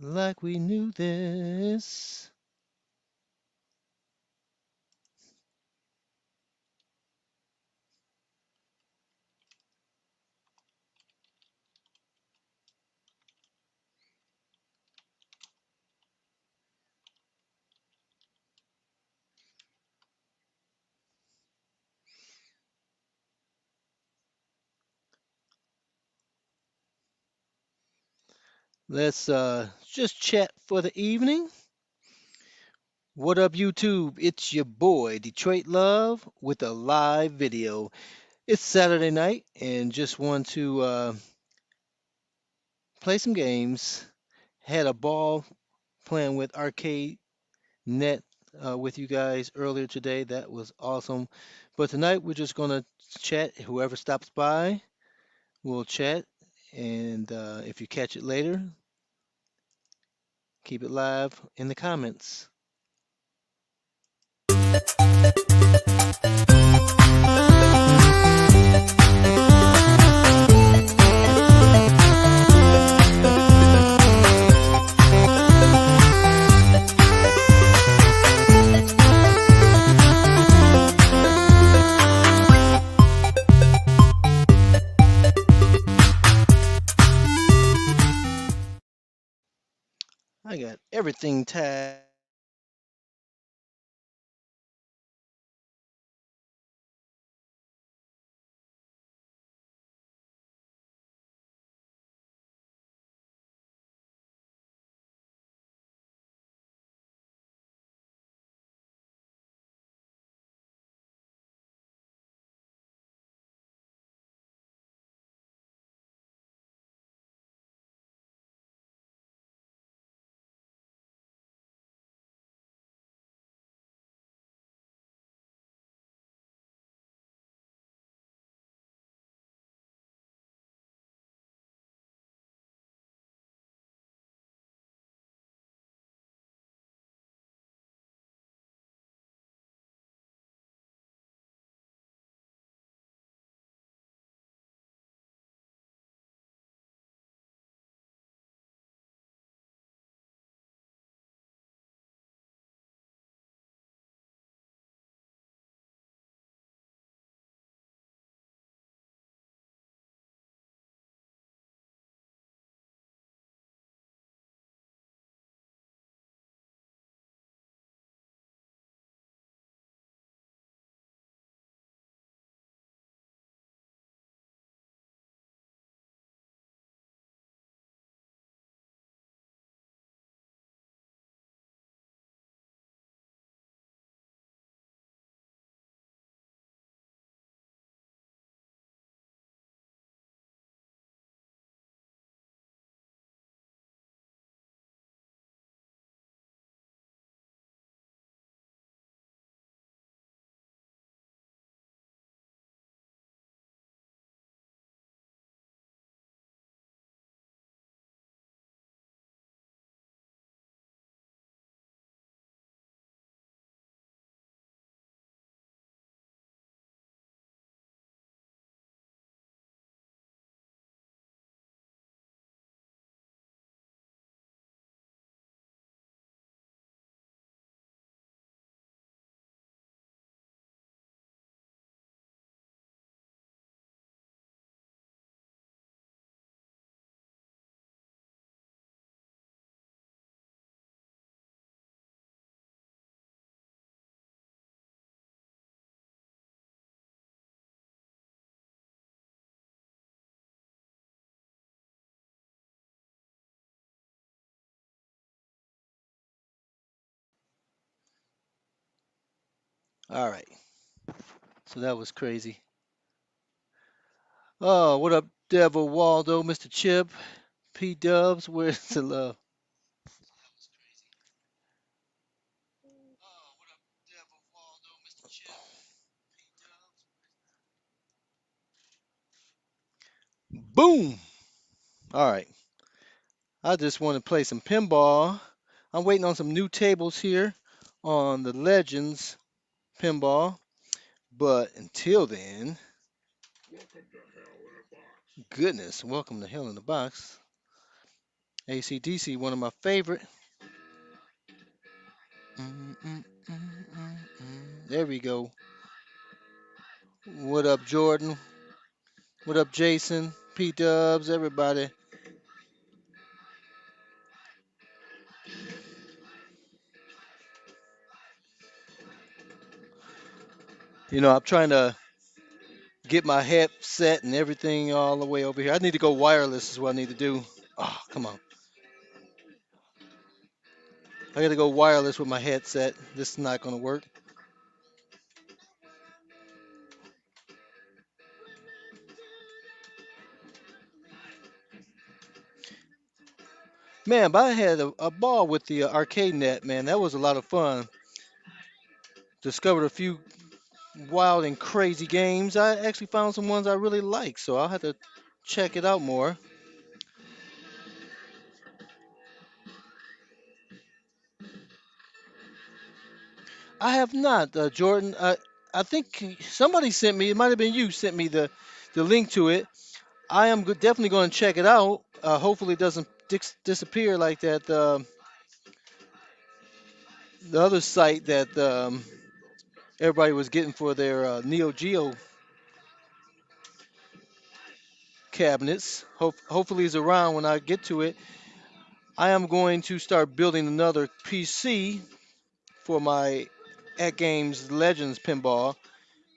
like we knew this. Let's just chat for the evening. What up, YouTube? It's your boy, Detroit Love, with a live video. It's Saturday night, and just want to play some games. Had a ball playing with Arcade Net with you guys earlier today. That was awesome. But tonight, we're just going to chat. Whoever stops by, we'll chat. And if you catch it later, keep it live in the comments. I got everything tagged. All right. So that was crazy. Oh, what up, Devil Waldo, Mr. Chip, P Dubs? Where's the love? Boom! All right. I just want to play some pinball. I'm waiting on some new tables here on the Legends pinball. But until then, goodness, welcome to Hell in the Box. AC/DC, one of my favorite. Mm, mm, mm, mm, mm. There we go. What up, Jordan? What up, Jason? P Dubs, everybody. I'm trying to get my headset and everything all the way over here. I need to go wireless, is what I need to do. Oh, come on. I got to go wireless with my headset. This is not going to work. Man, but I had a ball with the arcade net, man. That was a lot of fun. Discovered a few wild and crazy games. I actually found some ones I really like, so I'll have to check it out more. I have not, Jordan. I think somebody sent me. It might have been you sent me the link to it. I am definitely going to check it out. Hopefully, it doesn't disappear like that. The other site that everybody was getting for their Neo Geo cabinets. Hopefully, it's around when I get to it. I am going to start building another PC for my At Games Legends pinball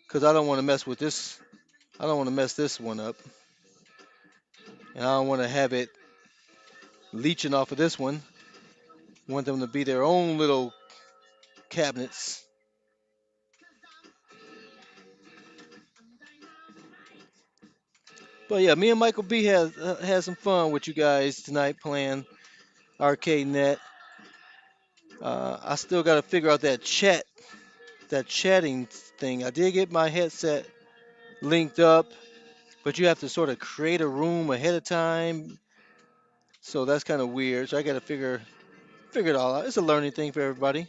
because I don't want to mess with this. I don't want to mess this one up, and I don't want to have it leeching off of this one. Want them to be their own little cabinets. But yeah, me and Michael B has some fun with you guys tonight playing Arcade Net. I still got to figure out that chatting thing. I did get my headset linked up, but you have to sort of create a room ahead of time. So that's kind of weird. So I got to figure it all out. It's a learning thing for everybody.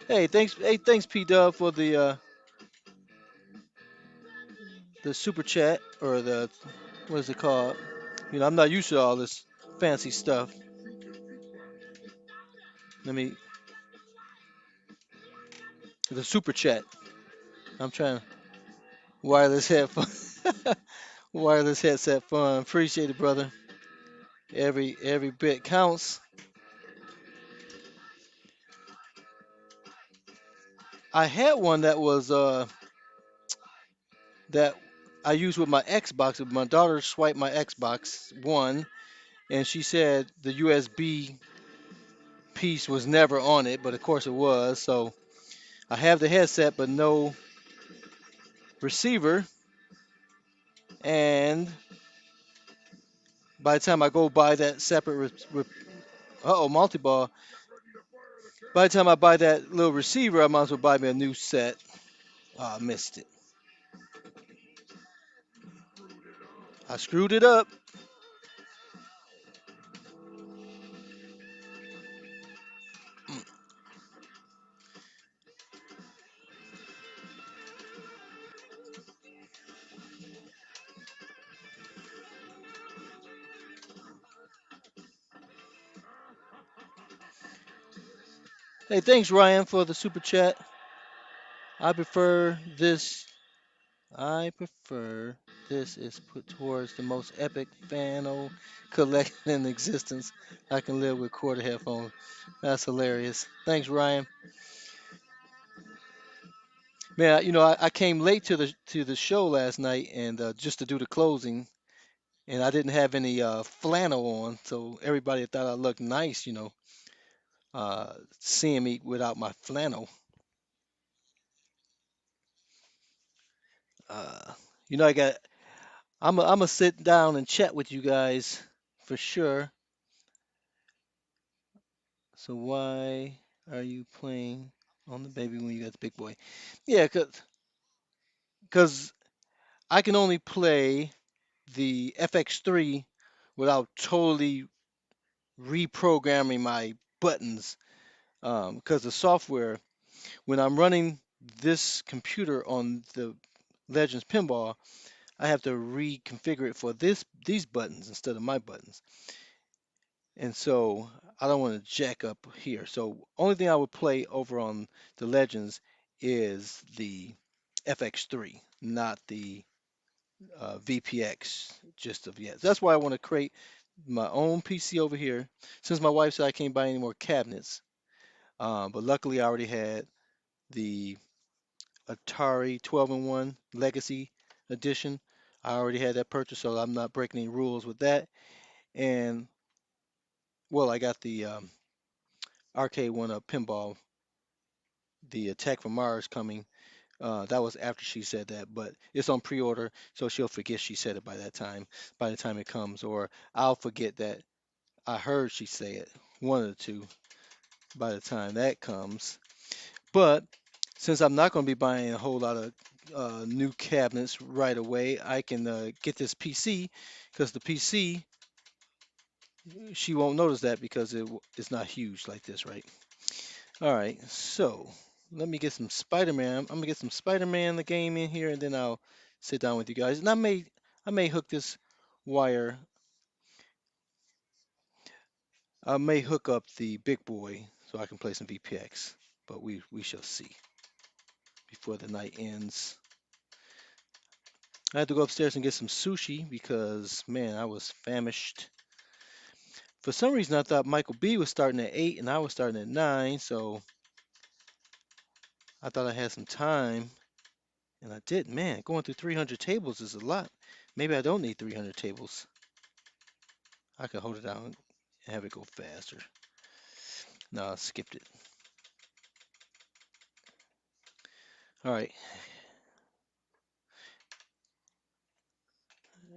Hey, thanks P Dub for the super chat or the what is it called? I'm not used to all this fancy stuff. Let me the super chat. I'm trying wireless headphone, wireless headset fun. Appreciate it, brother. Every bit counts. I had one that I used with my Xbox. My daughter swiped my Xbox One, and she said the USB piece was never on it, but of course it was. So I have the headset, but no receiver. And by the time I go buy that separate, multi-ball. By the time I buy that little receiver, I might as well buy me a new set. Oh, I missed it. I screwed it up. Hey, thanks Ryan for the super chat. I prefer this. I prefer this is put towards the most epic Fano collection in existence. I can live with quarter headphones. That's hilarious. Thanks, Ryan. Man, I came late to the show last night and just to do the closing, and I didn't have any flannel on, so everybody thought I looked nice, seeing me without my flannel. Uh, I got. I'm gonna sit down and chat with you guys for sure. So why are you playing on the baby when you got the big boy? Yeah, cause I can only play the FX3 without totally reprogramming my buttons. Because the software, when I'm running this computer on the Legends Pinball, I have to reconfigure it for these buttons instead of my buttons. And so I don't want to jack up here. So only thing I would play over on the Legends is the FX3, not the VPX just of yet. That's why I want to create my own PC over here. Since my wife said I can't buy any more cabinets, but luckily I already had the Atari 12-in-1 Legacy Edition. I already had that purchase, so I'm not breaking any rules with that. And well, I got the arcade one up Pinball, the Attack from Mars coming. That was after she said that, but it's on pre-order, so she'll forget she said it by that time, by the time it comes, or I'll forget that I heard she say it, one of the two, by the time that comes. But since I'm not going to be buying a whole lot of new cabinets right away, I can get this PC because the PC, she won't notice that because it's not huge like this, right? All right, so let me get some Spider-Man. I'm gonna get some Spider-Man the game in here, and then I'll sit down with you guys. And I may hook this wire. I may hook up the big boy so I can play some VPX, but we shall see before the night ends. I had to go upstairs and get some sushi because man, I was famished. For some reason, I thought Michael B was starting at 8 and I was starting at 9, so I thought I had some time, and I didn't. Man, going through 300 tables is a lot. Maybe I don't need 300 tables. I could hold it down and have it go faster. No, I skipped it. All right.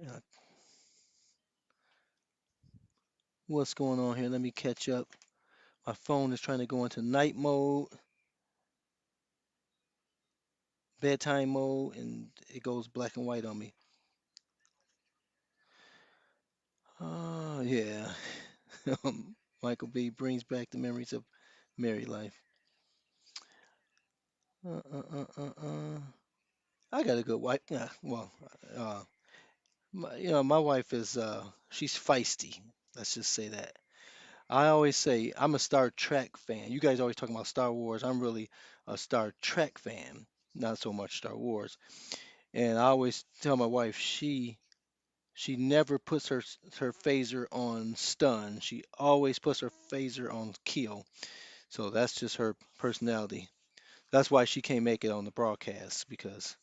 uh, What's going on here? Let me catch up. My phone is trying to go into night mode, bedtime mode, and it goes black and white on me. Oh, yeah. Michael B brings back the memories of married life. Uh, uh, uh, I got a good wife. Yeah, well, uh, my wife is she's feisty. Let's just say that. I always say I'm a Star Trek fan. You guys always talking about Star Wars. I'm really a Star Trek fan, not so much Star Wars. And I always tell my wife she never puts her phaser on stun. She always puts her phaser on kill. So that's just her personality. That's why she can't make it on the broadcast because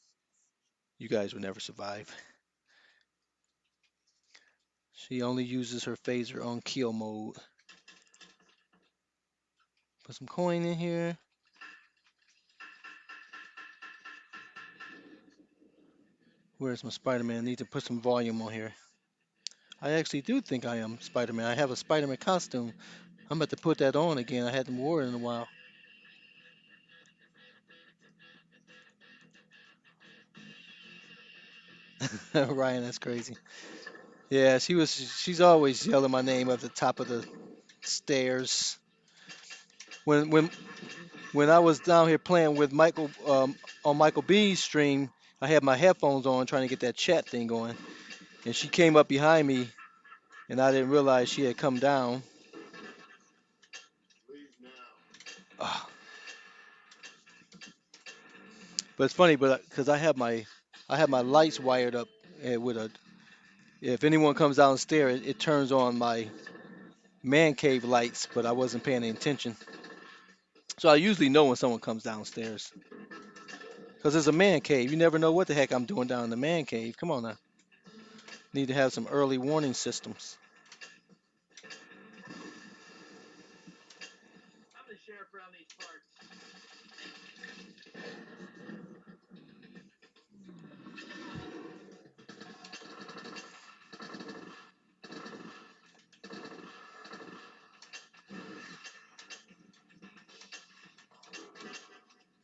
you guys would never survive. She only uses her phaser on kill mode. Put some coin in here. Where's my Spider-Man? I need to put some volume on here. I actually do think I am Spider-Man. I have a Spider-Man costume. I'm about to put that on again. I hadn't worn it in a while. Ryan, that's crazy. Yeah, she's always yelling my name at the top of the stairs. When when when I was down here playing with Michael on Michael B's stream, I had my headphones on trying to get that chat thing going, and she came up behind me, and I didn't realize she had come down. Ah, but it's funny, but because I have my lights wired up with a. If anyone comes downstairs, it turns on my man cave lights, but I wasn't paying any attention. So I usually know when someone comes downstairs because it's a man cave. You never know what the heck I'm doing down in the man cave. Come on now, need to have some early warning systems.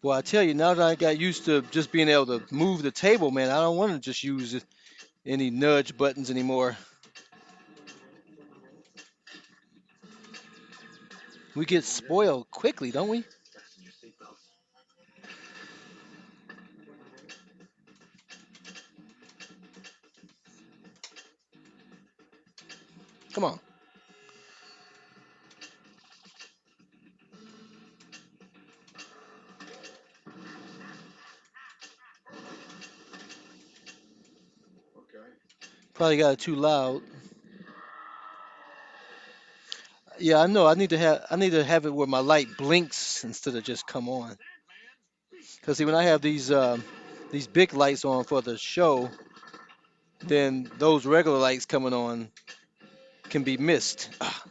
Well, I tell you, now that I got used to just being able to move the table, man, I don't want to just use any nudge buttons anymore. We get spoiled quickly, don't we? Come on. Probably got it too loud. Yeah, I know. I need to have it where my light blinks instead of just come on. Cause see, when I have these big lights on for the show, then those regular lights coming on can be missed. Ah,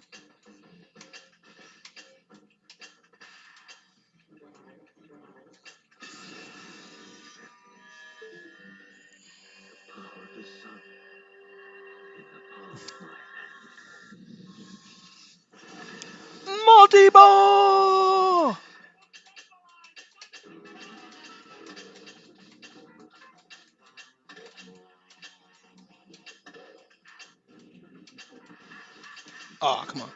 multi-ball! Oh, come on.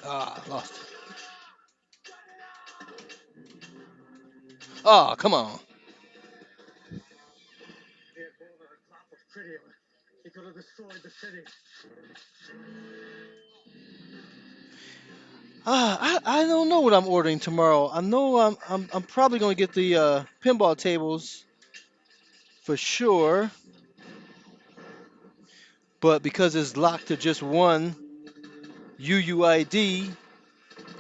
Ah, lost it. Oh, come on. I don't know what I'm ordering tomorrow. I know I'm probably gonna get the pinball tables for sure, but because it's locked to just one UUID,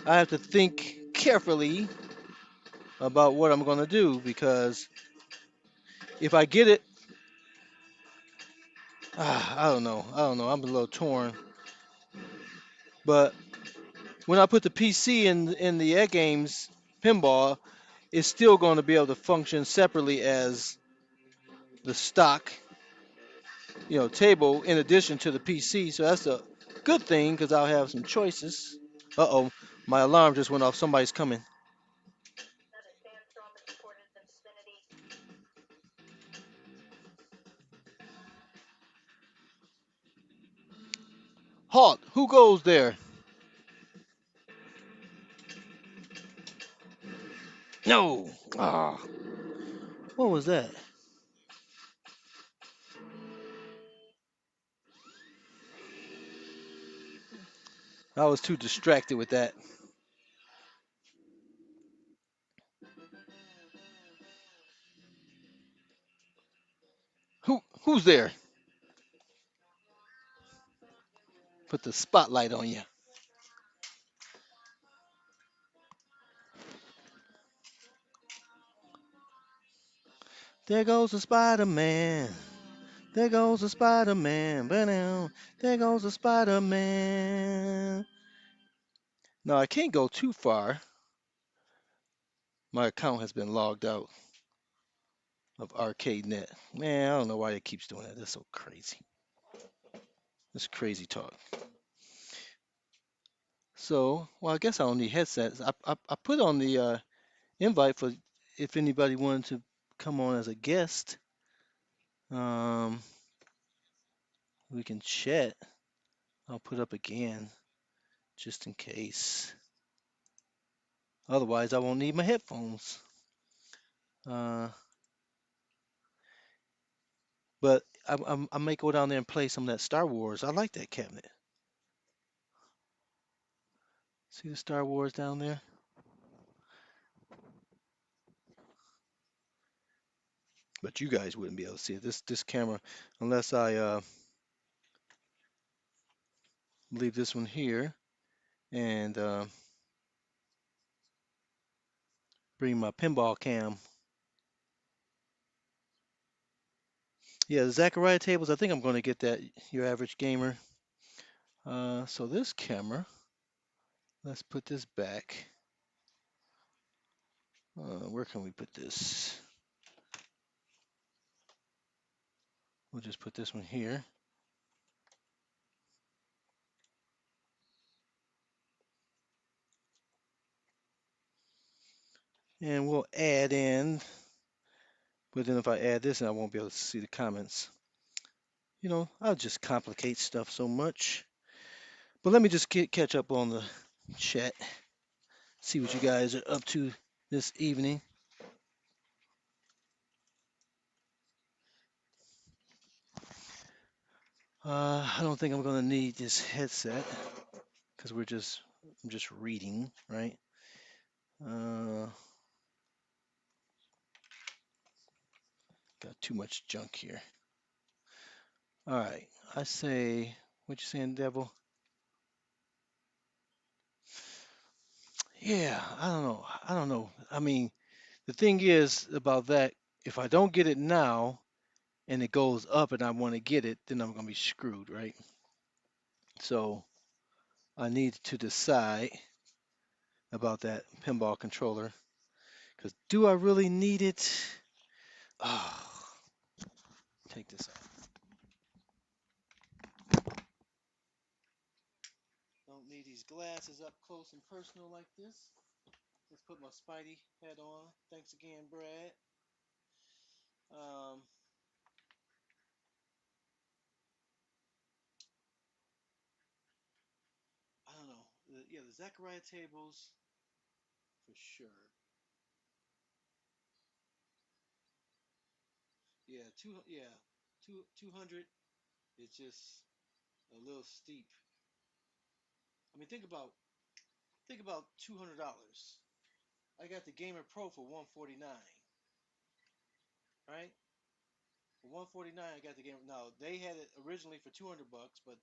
I have to think carefully about what I'm gonna do because if I get it, I don't know. I don't know. I'm a little torn. But when I put the PC in the Egg Games pinball, it's still going to be able to function separately as the stock, table in addition to the PC. So that's a good thing because I'll have some choices. Uh-oh, my alarm just went off. Somebody's coming. Halt! Who goes there? No. Ah, what was that? I was too distracted with that. Who's there? Put the spotlight on you. There goes the Spider-Man. There goes the Spider-Man. Ba-dow. There goes the Spider-Man. No, I can't go too far. My account has been logged out of ArcadeNet. Man, I don't know why it keeps doing that. That's so crazy. That's crazy talk. So, well, I guess I don't need headsets. I put on the invite for if anybody wanted to come on as a guest. Um, we can chat. I'll put up again just in case. Otherwise, I won't need my headphones. Uh, but I may go down there and play some of that Star Wars. I like that cabinet. See the Star Wars down there? But you guys wouldn't be able to see it. This camera, unless I leave this one here and bring my pinball cam. Yeah, the Zachariah tables. I think I'm going to get that. Your average gamer. So this camera. Let's put this back. Where can we put this? We'll just put this one here. And we'll add in, but then if I add this, I won't be able to see the comments. I'll just complicate stuff so much. But let me just catch up on chat, see what you guys are up to this evening. I don't think I'm gonna need this headset because I'm just reading, right? Uh, got too much junk here. All right, I say, what you saying, Devil? Yeah, I don't know. I don't know. I mean, the thing is about that, if I don't get it now and it goes up and I want to get it, then I'm gonna be screwed, right? So I need to decide about that pinball controller because do I really need it? Oh, take this out. Don't need these glasses up close and personal like this. Let's put my Spidey hat on. Thanks again, Brad. Um, I don't know. Yeah, the Zachariah tables for sure. Yeah, two hundred is just a little steep. I mean, think about $200. I got the Gamer Pro for 149, right? For 149, I got the Gamer. Now they had it originally for $200, but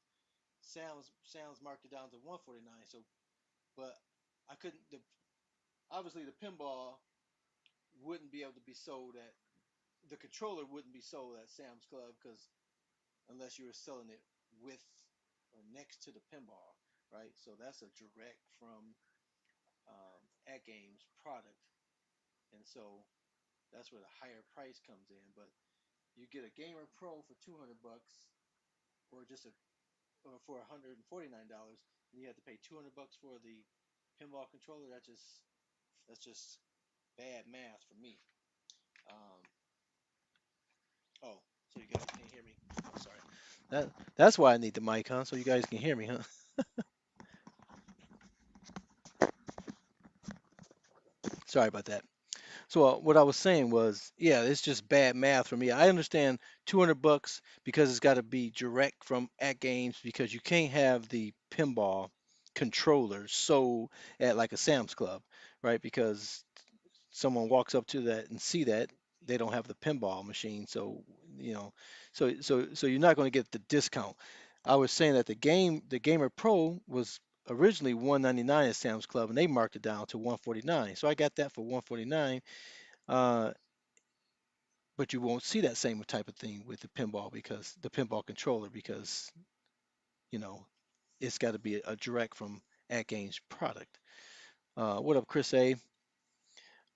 Sam's marked it down to 149. So, but I couldn't. Obviously the pinball wouldn't be able to be sold at the controller wouldn't be sold at Sam's Club because unless you were selling it with or next to the pinball, right? So that's a direct from at Games product, and so that's where the higher price comes in. But you get a Gamer Pro for $200, or just a or for $149, and you have to pay $200 for the pinball controller. That's just bad math for me. Um, oh, so you guys can't hear me? Oh, sorry. That's why I need the mic, huh? So you guys can hear me, huh? Sorry about that. So what I was saying was, yeah, it's just bad math for me. I understand $200 because it's got to be direct from at games because you can't have the pinball controller sold at like a Sam's Club, right? Because someone walks up to that and see that they don't have the pinball machine, so you know, so you're not going to get the discount. I was saying that the Gamer Pro was originally 199 at Sam's Club, and they marked it down to 149. So I got that for 149. Uh, but you won't see that same type of thing with the pinball because the pinball controller because you know it's got to be a direct from at Games product. What up, Chris A?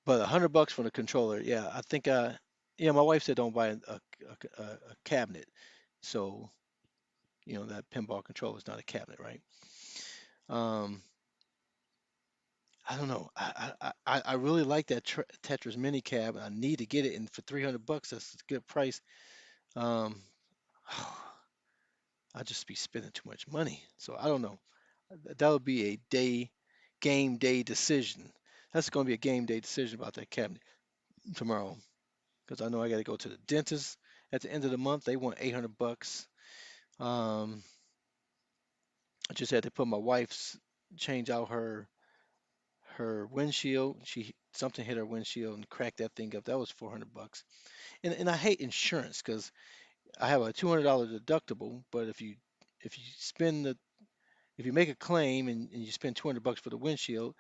But $100 for the controller, yeah, I think yeah, my wife said don't buy a cabinet, so that pinball controller is not a cabinet, right? Um, I don't know. I really like that Tetris mini cab. I need to get it, and for $300, that's a good price. Um, I just be spending too much money, so I don't know. That would be a game day decision. That's going to be a game day decision about that cabinet tomorrow. Because I know I got to go to the dentist at the end of the month. They want $800. Um, I just had to put my wife's change out her windshield. She something hit her windshield and cracked that thing up. That was $400. And I hate insurance because I have a $200 deductible. But if you spend the if you make a claim and you spend $200 for the windshield,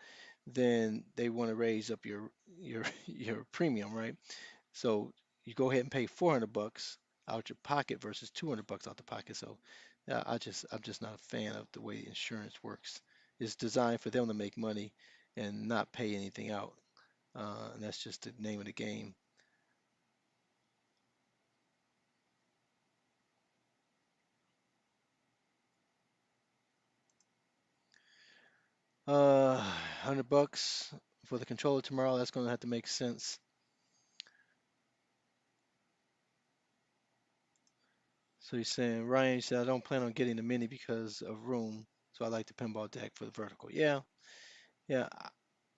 then they want to raise up your premium, right? So you go ahead and pay $400 out your pocket versus $200 out the pocket. So I'm just not a fan of the way insurance works. It's designed for them to make money and not pay anything out, and that's just the name of the game. 100 bucks for the controller tomorrow. That's going to have to make sense. So you're saying, Ryan, you said I don't plan on getting the mini because of room. So I like the pinball deck for the vertical. Yeah, yeah.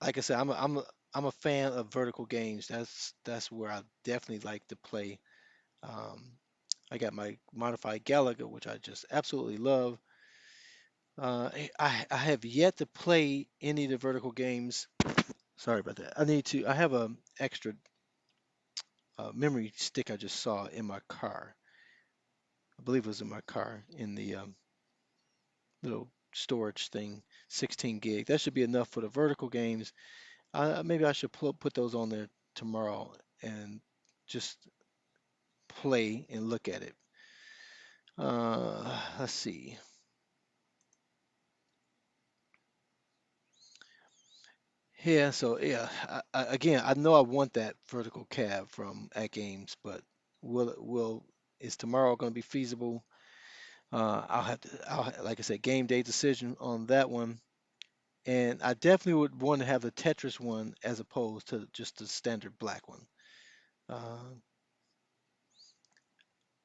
Like I said, I'm a fan of vertical games. That's where I definitely like to play. Um, I got my modified Galaga, which I just absolutely love. I have yet to play any of the vertical games. Sorry about that. I need to. I have a extra memory stick I just saw in my car. I believe it was in my car in the little storage thing, 16 gig. That should be enough for the vertical games. Maybe I should put those on there tomorrow and just play and look at it. Let's see. Yeah, so yeah, again, I know I want that vertical cab from at Games, but will is tomorrow going to be feasible? Like I said, game day decision on that one. And I definitely would want to have the Tetris one as opposed to just the standard black one. Uh,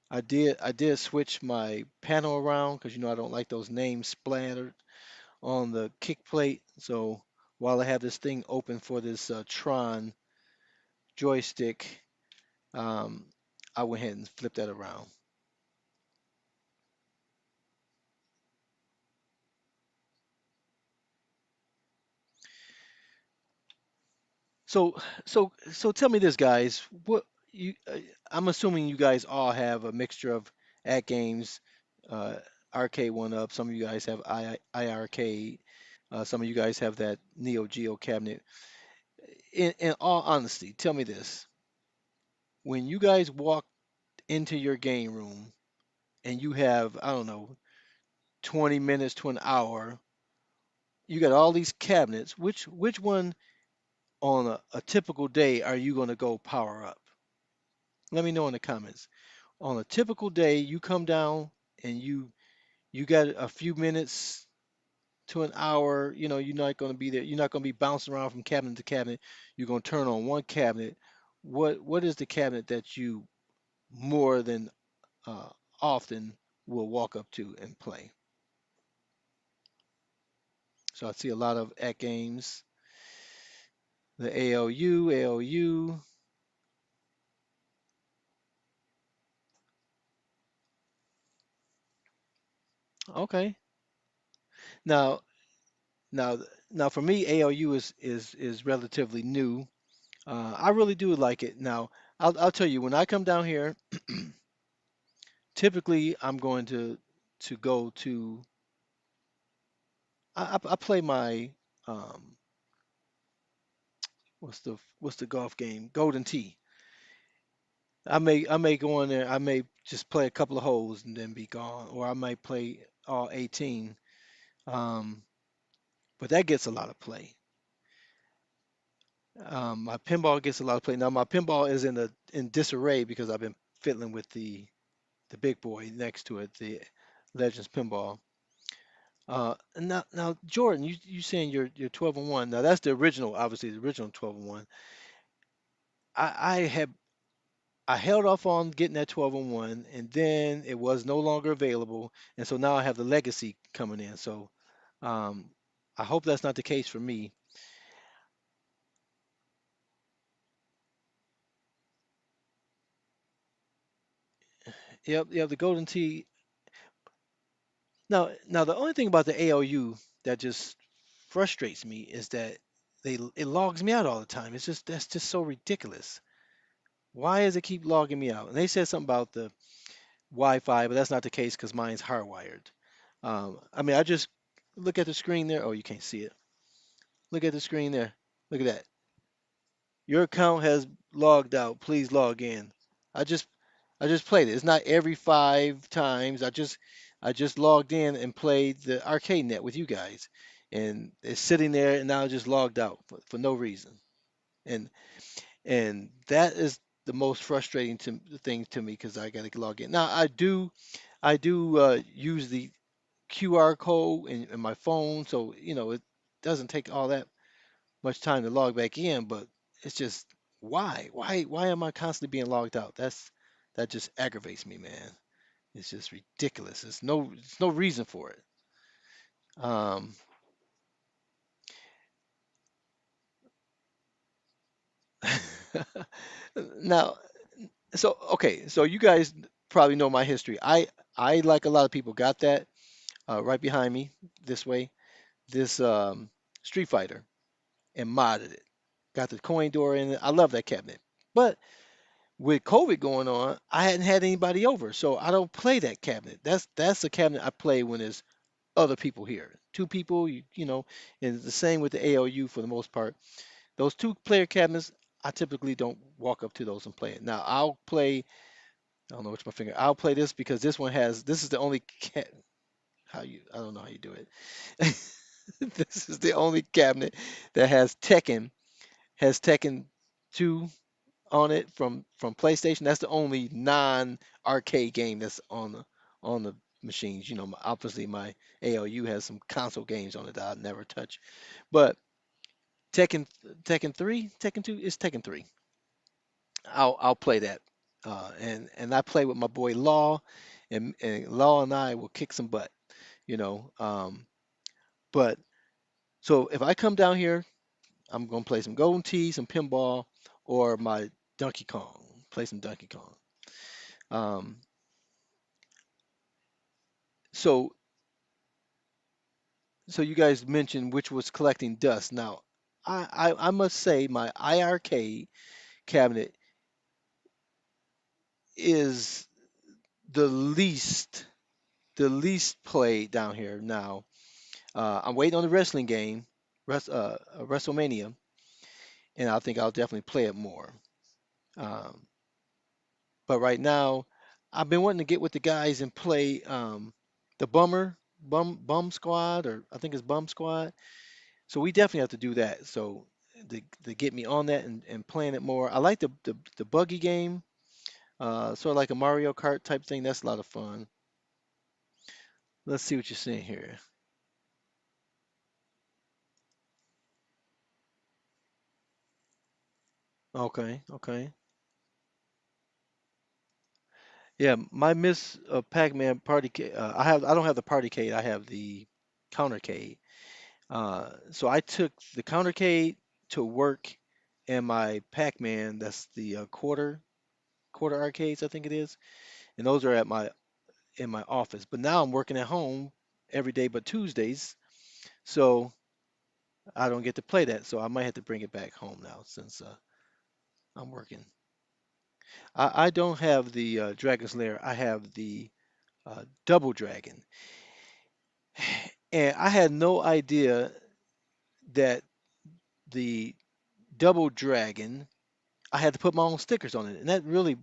I did switch my panel around because I don't like those names splattered on the kick plate. So while I have this thing open for this Tron joystick, um, I went ahead and flipped that around. So tell me this, guys. I'm assuming you guys all have a mixture of at games, uh, arcade one up. Some of you guys have IRK. Some of you guys have that Neo Geo cabinet. In all honesty, tell me this: when you guys walk into your game room and you have, I don't know, 20 minutes to an hour, you got all these cabinets. Which one on a typical day are you going to go power up? Let me know in the comments. On a typical day, you come down and you got a few minutes to an hour. You're not going to be there. You're not going to be bouncing around from cabinet to cabinet. You're going to turn on one cabinet. What is the cabinet that you more than uh, often will walk up to and play? So I see a lot of at games, the ALU. Okay. Now, now, now, for me, ALU is relatively new. I really do like it. Now, I'll tell you, when I come down here, typically I'm going to go to. I play my what's the golf game? Golden Tee. I may go in there. I may just play a couple of holes and then be gone, or I might play all 18. Um, but that gets a lot of play. My pinball gets a lot of play. Now my pinball is in disarray because I've been fiddling with the big boy next to it, the Legends pinball. Now, Jordan, you saying you're 12 and one. Now that's the original, obviously the original 12 and one. I held off on getting that 12 and one, and then it was no longer available, and so now I have the legacy coming in. So um, I hope that's not the case for me. Yep, the Golden Tee. Now the only thing about the ALU that just frustrates me is that it logs me out all the time. That's just so ridiculous. Why does it keep logging me out? And they said something about the Wi-Fi, but that's not the case because mine's hardwired. I mean, I just look at the screen there. Oh, you can't see it. Look at the screen there. Look at that. Your account has logged out. Please log in. I just I just played it. It's not every 5 times. I just logged in and played the arcade net with you guys, and it's sitting there, and now I just logged out for no reason. And and that is the most frustrating thing to me because I got to log in. Now I do use the QR code in my phone, so it doesn't take all that much time to log back in. But it's just why am I constantly being logged out? That just aggravates me, man. It's just ridiculous. It's no reason for it. Um, now, so okay, so you guys probably know my history. I like a lot of people got that right behind me this way. This Street Fighter and modded it. Got the coin door in it. I love that cabinet. But with COVID going on, I hadn't had anybody over, so I don't play that cabinet. That's the cabinet I play when there's other people here. Two people, you know, and it's the same with the ALU for the most part. Those two player cabinets, I typically don't walk up to those and play it. Now I'll play. I don't know which my finger. I'll play this because this one has. This is the only how you. I don't know how you do it. This is the only cabinet that has Tekken 2 on it from PlayStation. That's the only non-arcade game that's on the machines. You know, obviously my ALU has some console games on it that I'll never touch. But Tekken Tekken 3, Tekken 2 is Tekken 3. I'll play that. And I play with my boy Law, and Law and I will kick some butt. You know, but so if I come down here, I'm gonna play some Golden Tee, some pinball, or my Donkey Kong. Play some Donkey Kong. Um, so so you guys mentioned which was collecting dust. Now, I must say my IRK cabinet is the least played down here now. I'm waiting on the wrestling game, WrestleMania, and I think I'll definitely play it more. Um, but right now, I've been wanting to get with the guys and play the Bum Squad, or I think it's Bum Squad. So we definitely have to do that. So to get me on that and playing it more. I like the buggy game, sort of like a Mario Kart type thing. That's a lot of fun. Let's see what you're seeing here. Okay, okay. Yeah, my Miss Pac-Man I don't have the party I have the countercade. So I took the countercade to work, and my Pac-Man, that's the quarter arcades, I think it is, and those are at my in my office. But now I'm working at home every day but Tuesdays, so I don't get to play that. So I might have to bring it back home now since I'm working. I don't have the Dragon's Lair. I have the Double Dragon, and I had no idea that the Double Dragon I had to put my own stickers on it, and that really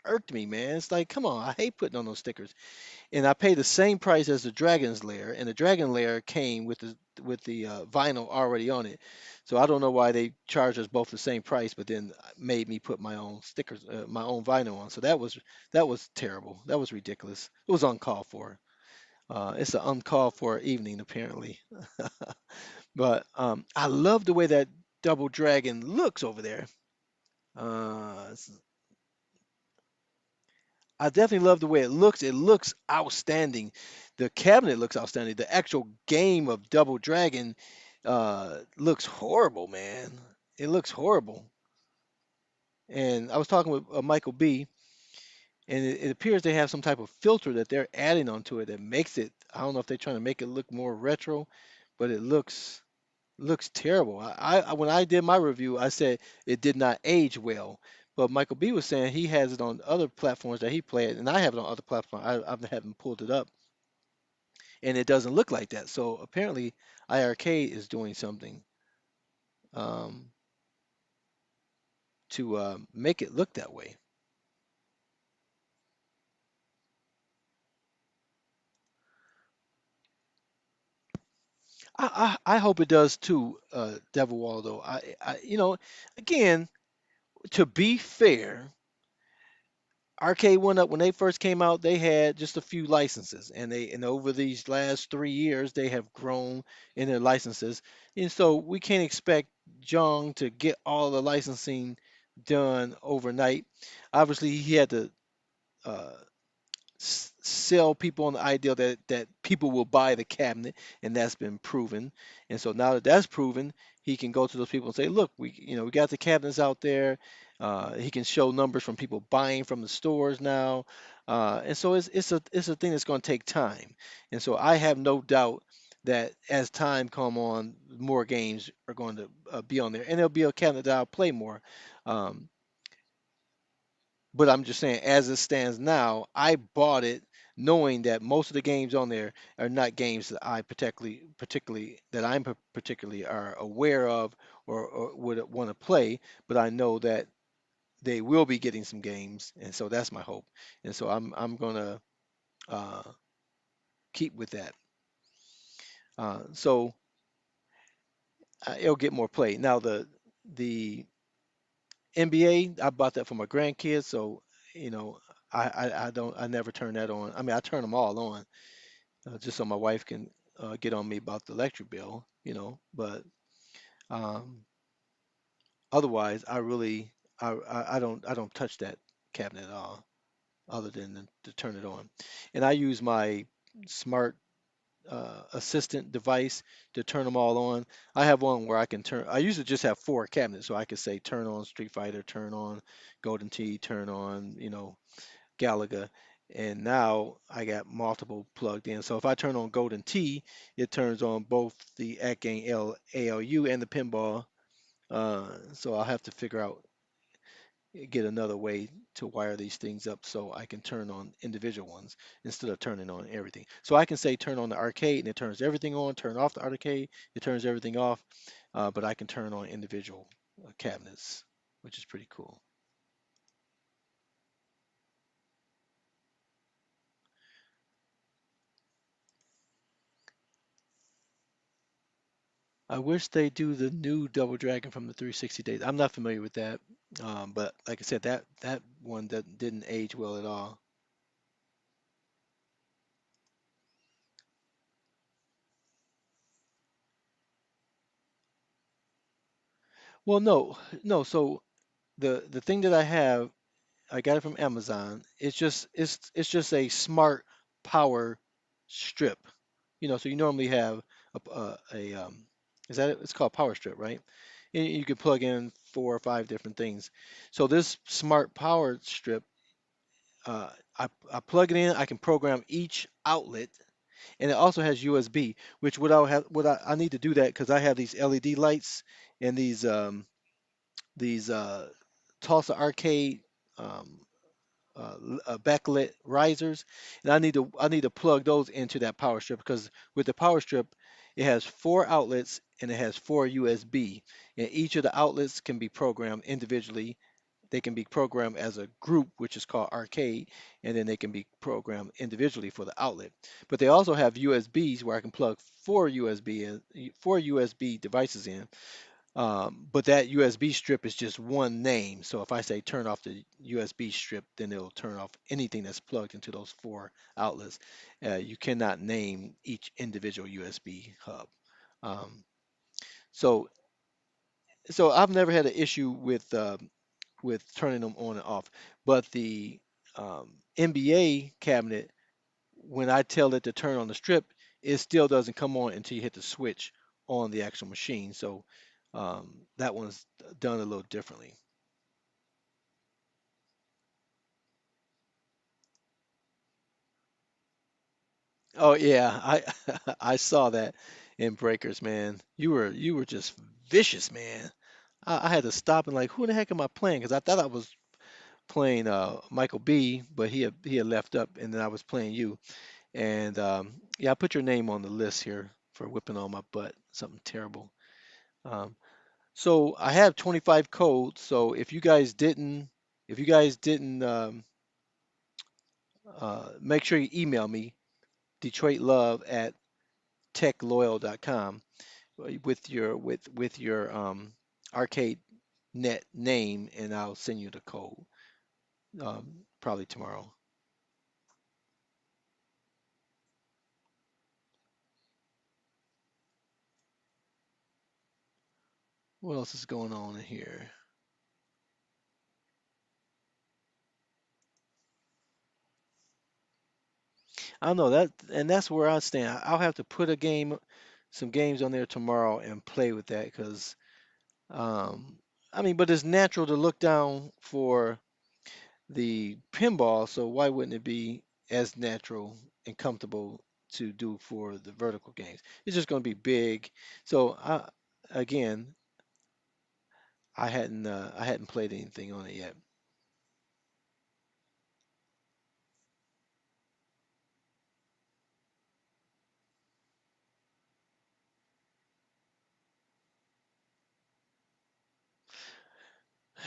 irked me, man. It's like, come on, I hate putting on those stickers. And I paid the same price as the Dragon's Lair, and the Dragon Lair came with the vinyl already on it. So I don't know why they charged us both the same price, but then made me put my own stickers, my own vinyl on. So that was terrible. That was ridiculous. It was uncalled for. It's an uncalled for evening apparently. But I love the way that Double Dragon looks over there. Uh, I definitely love the way it looks. It looks outstanding. The cabinet looks outstanding. The actual game of Double Dragon looks horrible, man. It looks horrible. And I was talking with Michael B, and it appears they have some type of filter that they're adding onto it that makes it. I don't know if they're trying to make it look more retro, but it looks terrible. When I did my review, I said it did not age well. But Michael B was saying he has it on other platforms that he played, and I have it on other platforms. I haven't pulled it up, and it doesn't look like that. So apparently, IRK is doing something um, to make it look that way. I hope it does too, Devil Waldo. Again, to be fair, Arcade One Up when they first came out, they had just a few licenses, and over these last 3 years, they have grown in their licenses, and so we can't expect Jong to get all the licensing done overnight. Obviously, he had to uh, sell people on the idea that people will buy the cabinet, and that's been proven. And so now that that's proven, he can go to those people and say, "Look, we got the cabinets out there." He can show numbers from people buying from the stores now, and so it's a thing that's going to take time. And so I have no doubt that as time come on, more games are going to be on there, and there'll be a cabinet that I'll play more. Um, but I'm just saying, as it stands now, I bought it knowing that most of the games on there are not games that I particularly that I'm particularly are aware of or would want to play. But I know that they will be getting some games, and so that's my hope. And so I'm gonna uh, keep with that. So it'll get more play. Now the NBA, I bought that for my grandkids, so you know I never turn that on. I mean, I turn them all on just so my wife can get on me about the electric bill, But um, otherwise, I don't touch that cabinet at all, other than to turn it on. And I use my smart assistant device to turn them all on. I have one where I can turn. I usually just have four cabinets, so I could say turn on Street Fighter, turn on Golden Tee, turn on, Galaga. And now I got multiple plugged in. So if I turn on Golden Tee, it turns on both the ALU and the pinball. So I'll have to figure out, get another way to wire these things up so I can turn on individual ones instead of turning on everything. So I can say turn on the arcade and it turns everything on, turn off the arcade, it turns everything off, but I can turn on individual cabinets, which is pretty cool. I wish they do the new Double Dragon from the 360 days. I'm not familiar with that, but like I said, that one that didn't age well at all. Well, no, no. So the thing that I have, I got it from Amazon. It's just a smart power strip. So you normally have a is that it? It's called power strip, right? And you can plug in four or five different things. So this smart power strip, I plug it in. I can program each outlet, and it also has USB. Which would I have? What I need to do that because I have these LED lights and these Tulsa Arcade. Um, backlit risers, and I need to plug those into that power strip because with the power strip, it has four outlets and it has four USB, and each of the outlets can be programmed individually. They can be programmed as a group, which is called arcade, and then they can be programmed individually for the outlet. But they also have USBs where I can plug four USB devices in, but that USB strip is just one name. So if I say turn off the USB strip, then it'll turn off anything that's plugged into those four outlets. You cannot name each individual USB hub. Um, so so I've never had an issue with turning them on and off. But the NBA cabinet, when I tell it to turn on the strip, it still doesn't come on until you hit the switch on the actual machine. So that one's done a little differently. Oh yeah, I I saw that in Breakers, man. You were just vicious, man. I had to stop and like, who the heck am I playing? Because I thought I was playing Michael B, but he had left up, and then I was playing you. And yeah, I put your name on the list here for whipping on my butt. Something terrible. Um, so I have 25 codes. So if you guys didn't make sure you email me detroitlove at techloyal.com with your arcade net name, and I'll send you the code probably tomorrow. What else is going on in here? I don't know that, and that's where I stand. I'll have to put some games on there tomorrow and play with that because, um, I mean, but it's natural to look down for the pinball, so why wouldn't it be as natural and comfortable to do for the vertical games? It's just going to be big. So again, I hadn't played anything on it yet.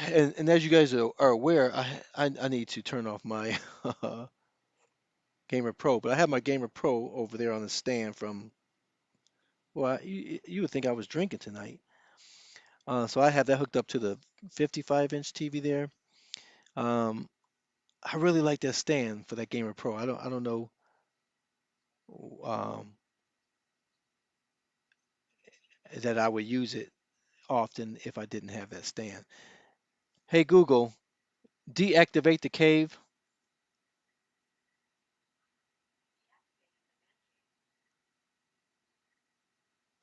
And as you guys are aware, I need to turn off my Gamer Pro, but I have my Gamer Pro over there on the stand from. Well, you would think I was drinking tonight. So I have that hooked up to the 55-inch TV there. Um, I really like that stand for that Gamer Pro. I don't know um, that I would use it often if I didn't have that stand. Hey Google, deactivate the cave.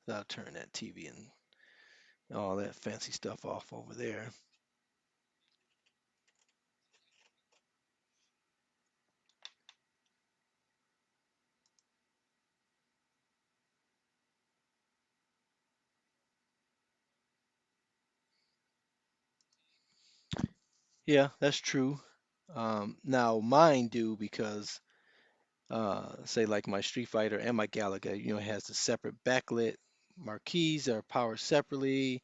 I'll turn that TV and all that fancy stuff off over there. Yeah, that's true. Now mine do because say like my Street Fighter and my Galaga, it has the separate backlit marquees that are powered separately.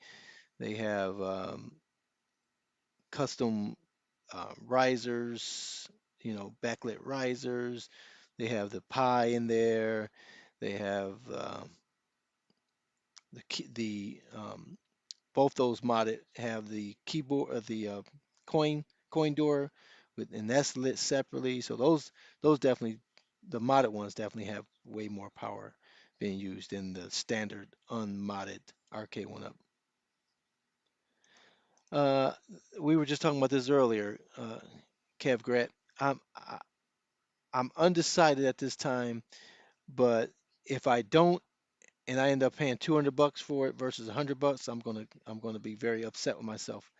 They have custom risers, backlit risers. They have the Pi in there. They have the both those modded have the keyboard, coin door, and that's lit separately. So those definitely the modded ones definitely have way more power being used than the standard unmodded arcade one up. Uh, we were just talking about this earlier, Kev Gret. I'm I, I'm undecided at this time, but if I don't and I end up paying $200 for it versus $100, I'm gonna be very upset with myself.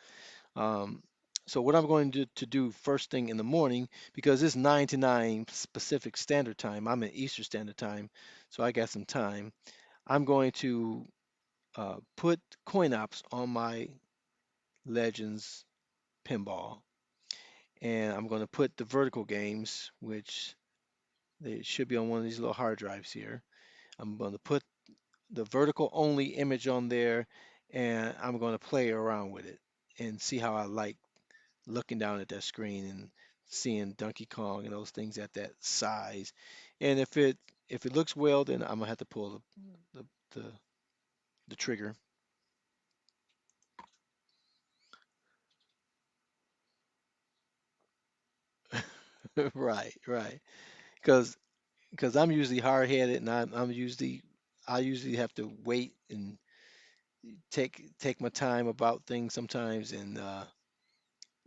Um, so what I'm going to do first thing in the morning, because it's 9 to 9 Pacific Standard Time, I'm in Eastern Standard Time, so I got some time. I'm going to put coin ops on my Legends pinball, and I'm going to put the vertical games, which they should be on one of these little hard drives here. I'm going to put the vertical only image on there, and I'm going to play around with it and see how I like looking down at that screen and seeing Donkey Kong and those things at that size. And if it looks well, then I'm gonna have to pull the the, the trigger. Right, right. Because I'm usually hard headed, and I usually have to wait and take my time about things sometimes, and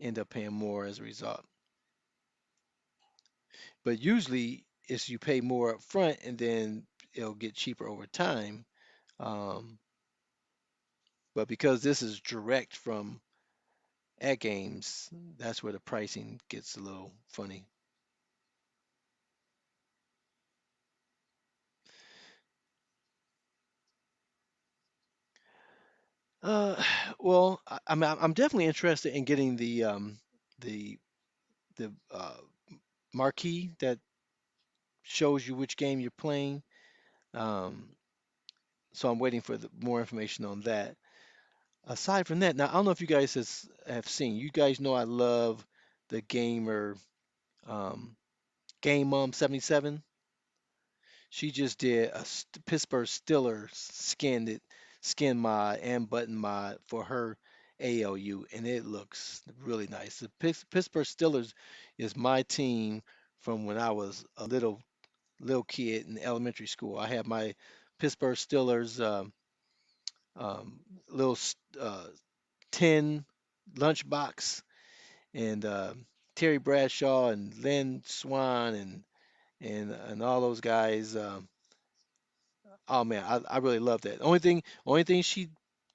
end up paying more as a result. But usually it's you pay more up front, and then it'll get cheaper over time. Um, but because this is direct from at games, that's where the pricing gets a little funny. Uh, well, I'm definitely interested in getting the the marquee that shows you which game you're playing. Um, so I'm waiting for more information on that. Aside from that, now I don't know if you guys have seen. You guys know I love the gamer um, Game Mom 77. She just did a Pittsburgh Steelers skin mod and button mod for her ALU, and it looks really nice. The Pittsburgh Steelers is my team from when I was a little kid in elementary school. I had my Pittsburgh Steelers um, little tin lunchbox, and Terry Bradshaw and Lynn Swan and and all those guys. Oh man, I really love that. Only thing she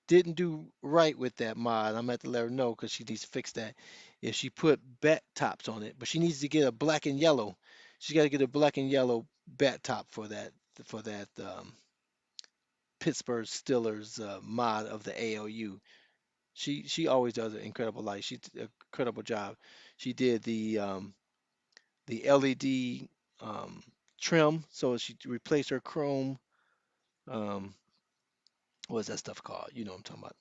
didn't do right with that mod, I'm gonna have to let her know because she needs to fix that. If she put bat tops on it, but she needs to get a black and yellow. She's got to get a black and yellow bat top for that Pittsburgh Steelers mod of the ALU. She always does an incredible like she did an incredible job. She did the LED um, trim, so she replaced her chrome. Um, what's that stuff called? You know what I'm talking about.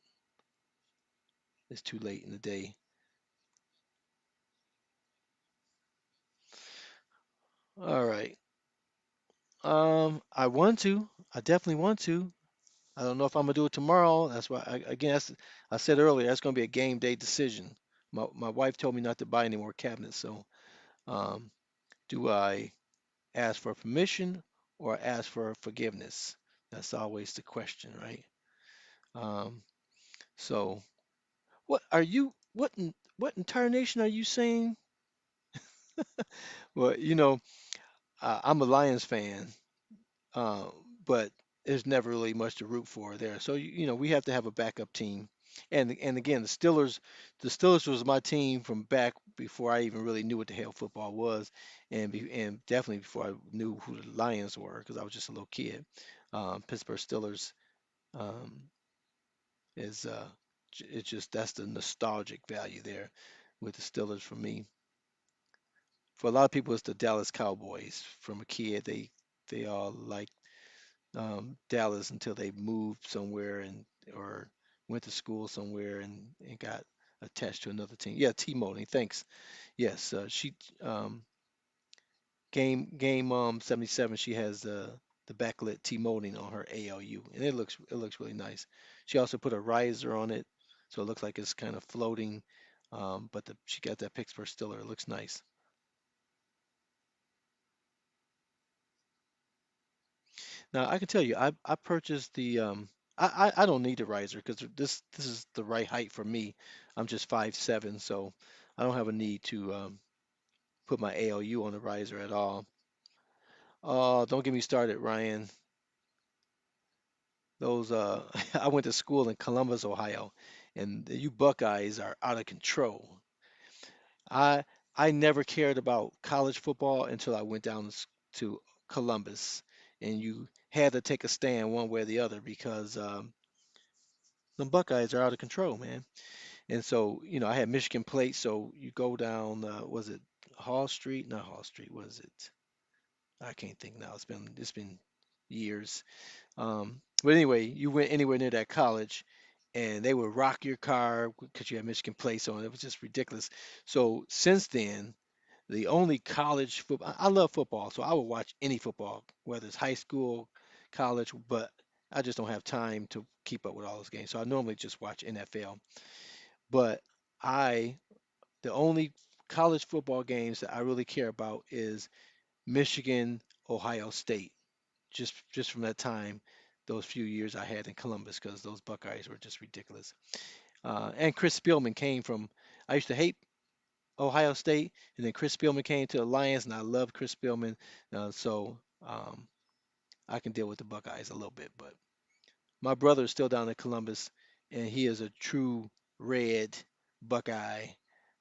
It's too late in the day. All right. I want to. I definitely want to. I don't know if I'm gonna do it tomorrow. That's why again, I said earlier, that's gonna be a game day decision. My wife told me not to buy any more cabinets, so um, do I ask for permission or ask for forgiveness? That's always the question, right? Um, so what are you? What entire nation are you saying? Well, I'm a Lions fan, uh, but there's never really much to root for there. So we have to have a backup team. And again, the Steelers was my team from back before I even really knew what the hell football was, and definitely before I knew who the Lions were, because I was just a little kid. Pittsburgh Steelers um, is it's just that's the nostalgic value there with the Steelers for me. For a lot of people, it's the Dallas Cowboys. From a kid, they all like Dallas until they moved somewhere and or went to school somewhere and got attached to another team. Yeah, T-Moni, thanks. Yes, she game 77. She has the backlit T-Moni on her ALU, and it looks really nice. She also put a riser on it, so it looks like it's kind of floating. But she got that Pittsburgh Steeler. It looks nice. Now I can tell you, I purchased the I don't need a riser because this is the right height for me. I'm just 5'7", so I don't have a need to put my ALU on the riser at all. Oh, don't get me started, Ryan. Those I went to school in Columbus, Ohio, and you Buckeyes are out of control. I I never cared about college football until I went down to Columbus, and you had to take a stand one way or the other because the Buckeyes are out of control, man. And so, I had Michigan Plate, so you go down, was it Hall Street? Not Hall Street, was it? I can't think now. It's been years. But anyway, you went anywhere near that college, and they would rock your car because you had Michigan Plate on. It was just ridiculous. So since then, the only college football, I love football, so I would watch any football, whether it's high school, college, but I just don't have time to keep up with all those games. So I normally just watch NFL. But I, the only college football games that I really care about is Michigan, Ohio State. Just from that time, those few years I had in Columbus, because those Buckeyes were just ridiculous. And Chris Spielman came from. I used to hate Ohio State, and then Chris Spielman came to the Lions, and I love Chris Spielman. So I can deal with the Buckeyes a little bit, but my brother is still down in Columbus, and he is a true red Buckeye.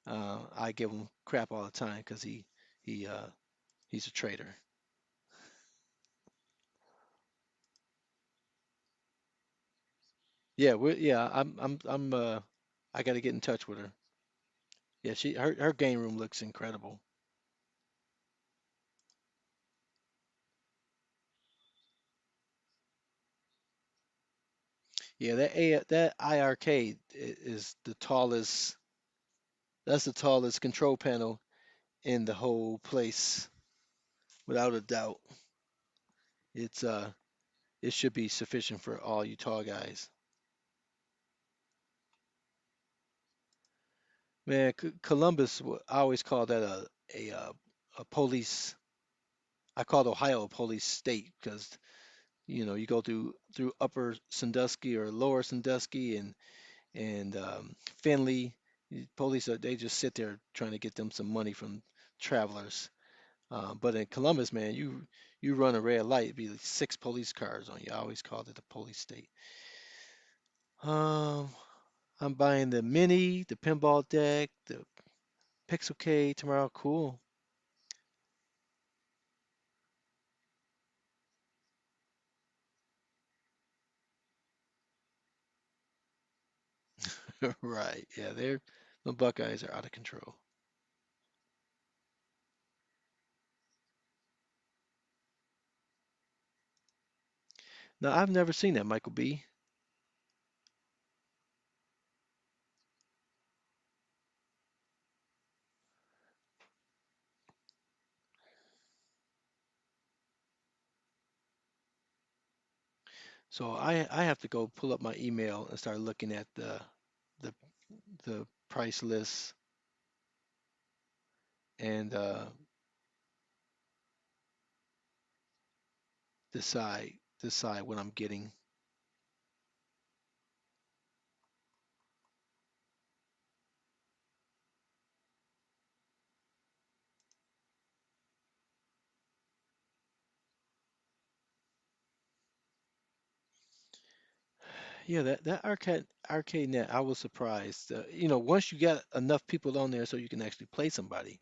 I give him crap all the time because he he's a traitor. Yeah. I got to get in touch with her. Yeah, her game room looks incredible. Yeah, that IRK is the tallest. That's the tallest control panel in the whole place, without a doubt. It's it should be sufficient for all you tall guys. Man, Columbus, I always call that a police. I call Ohio a police state because you go through Upper Sandusky or Lower Sandusky and Findlay. Police they just sit there trying to get them some money from travelers. But in Columbus, man, you run a red light, it'd be like 6 police cars on you. I always called it the police state. Um, I'm buying the mini, the pinball deck, the Pixel K tomorrow. Cool. Right. Yeah, the Buckeyes are out of control. Now, I've never seen that, Michael B. So I have to go pull up my email and start looking at the the price list and decide what I'm getting. Yeah, that arcade net, I was surprised. Once you got enough people on there so you can actually play somebody,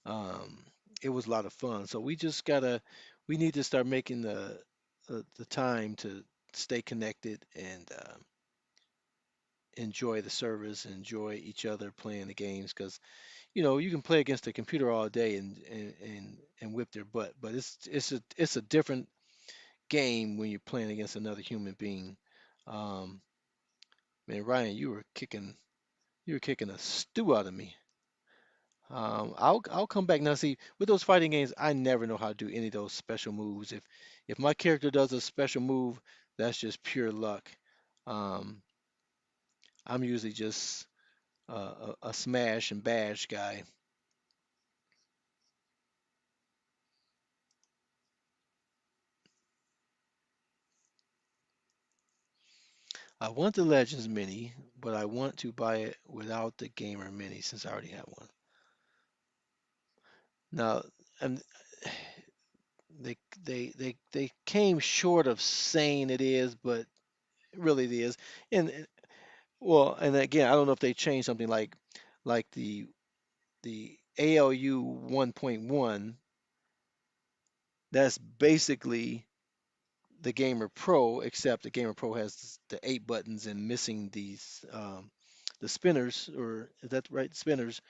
um, it was a lot of fun. So we need to start making the time to stay connected and enjoy the service, enjoy each other playing the games. Because you can play against the computer all day and whip their butt, but it's a different game when you're playing against another human being. Um, Man, Ryan, you were kicking a stew out of me. I'll come back now. See, with those fighting games, I never know how to do any of those special moves. If my character does a special move, that's just pure luck. Um, I'm usually just a smash and bash guy. I want the Legends Mini, but I want to buy it without the Gamer Mini since I already have one. Now, and they came short of saying it is, but really it is. And well, and again, I don't know if they changed something like the ALU 1.1. That's basically the Gamer Pro, except the Gamer Pro has the 8 buttons and missing the spinners, or is that right? Spinners.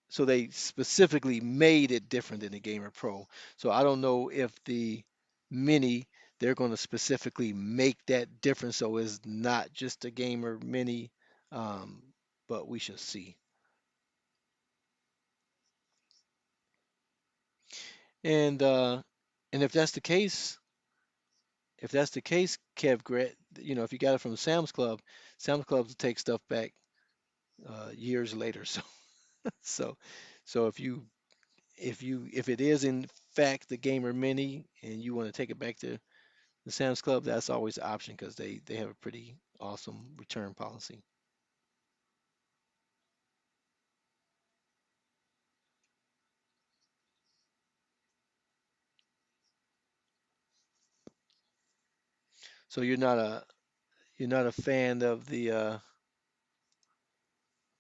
So they specifically made it different than the Gamer Pro. So I don't know if the Mini they're going to specifically make that difference so it's not just a Gamer Mini, um, but we shall see. And and if that's the case, Kev Gret, if you got it from Sam's Club will take stuff back years later. So so if it is in fact the Gamer Mini and you want to take it back to the Sam's Club, that's always an option because they have a pretty awesome return policy. So you're not a fan of the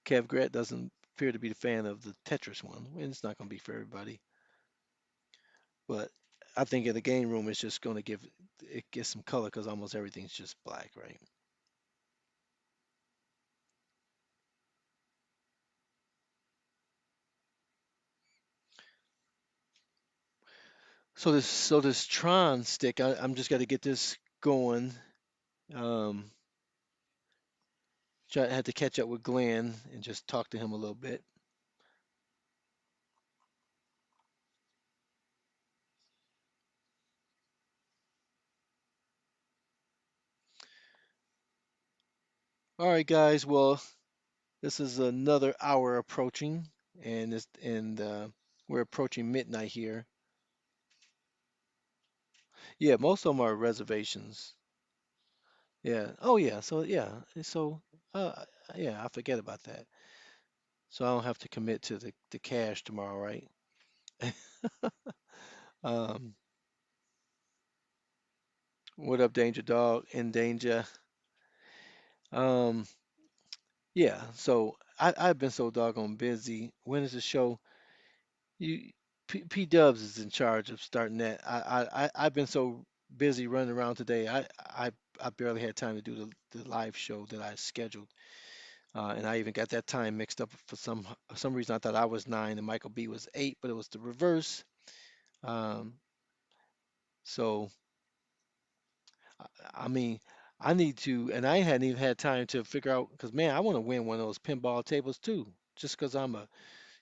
Kev Gret doesn't appear to be the fan of the Tetris one. And it's not going to be for everybody, but I think in the game room it's just going to give it get some color because almost everything's just black, right? So this Tron stick, I'm just got to get this going. Um, had to catch up with Glenn and just talk to him a little bit. All right, guys. Well, this is another hour approaching, and we're approaching midnight here. Yeah, most of them are reservations. Yeah. Oh yeah. So yeah. So uh, yeah, I forget about that. So I don't have to commit to the cash tomorrow, right? Um, what up, Danger Dog? In Danger. Um, yeah. So I've been so doggone busy. When is the show? You P Dubs is in charge of starting that. I've been so busy running around today. I barely had time to do the live show that I scheduled. And I even got that time mixed up for some reason. I thought I was 9 and Michael B was 8, but it was the reverse. Um, so I mean, I need to, and I hadn't even had time to figure out because man, I want to win one of those pinball tables too. Just because I'm a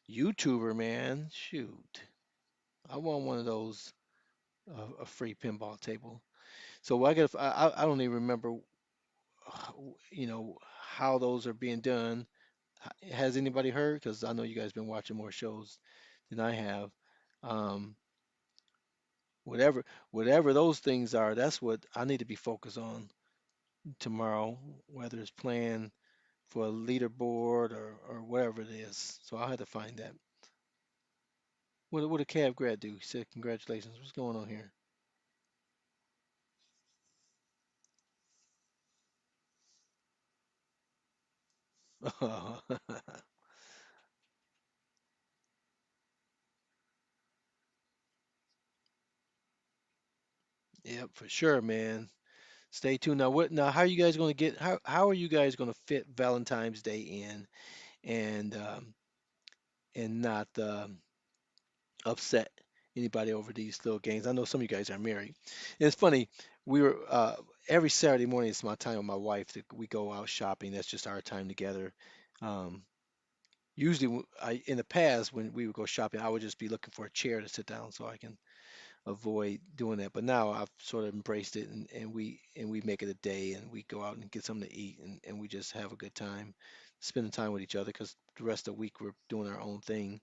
YouTuber, man. Shoot, I want one of those a free pinball table. So I got, I don't even remember, how those are being done. Has anybody heard? Because I know you guys been watching more shows than I have. Um, whatever, whatever those things are, that's what I need to be focused on tomorrow. Whether it's playing for a leaderboard or whatever it is. So I'll have to find that. What did Cav Grad do? He said congratulations. What's going on here? Yep, for sure, man. Stay tuned. Now how are you guys going to get how are you guys going to fit Valentine's Day in and not upset anybody over these little games? I know some of you guys are married. And it's funny, we were every Saturday morning it's my time with my wife that we go out shopping. That's just our time together. Um, Usually, in the past when we would go shopping, I would just be looking for a chair to sit down so I can avoid doing that. But now I've sort of embraced it, and we make it a day, and we go out and get something to eat, and we just have a good time, spending time with each other because the rest of the week we're doing our own thing.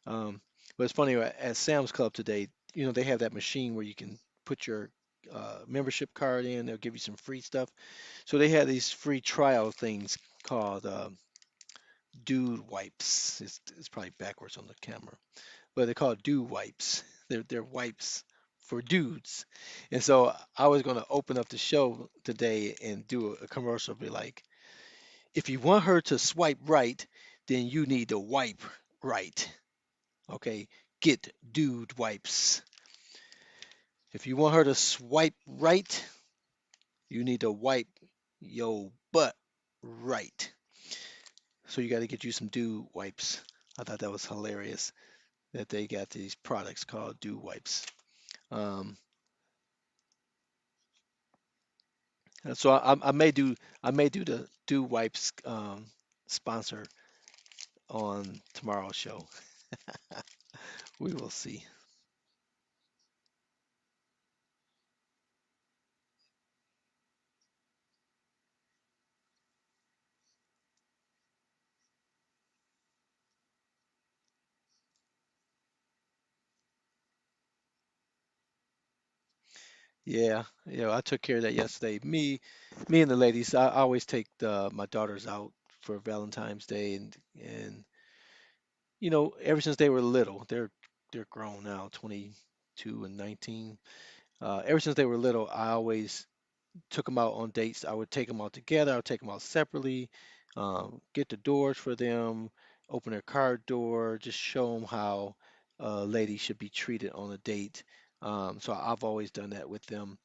Um, but it's funny at Sam's Club today, they have that machine where you can put your membership card in. They'll give you some free stuff. So they had these free trial things called Dude Wipes. It's probably backwards on the camera, but they're called Dude Wipes. They're wipes for dudes. And so I was going to open up the show today and do a commercial, be like, if you want her to swipe right, then you need to wipe right. Okay, get Dude Wipes. If you want her to swipe right, you need to wipe your butt right. So you got to get you some Dude Wipes. I thought that was hilarious that they got these products called Dew Wipes. Um, and so I may do the Dew Wipes sponsor on tomorrow's show. We will see. Yeah, I took care of that yesterday. Me and the ladies. I always take my daughters out for Valentine's Day, and ever since they were little, they're grown now, 22 and 19. Ever since they were little, I always took them out on dates. I would take them out together. I would take them out separately, get the doors for them, open their car door, just show them how a lady should be treated on a date. So I've always done that with them.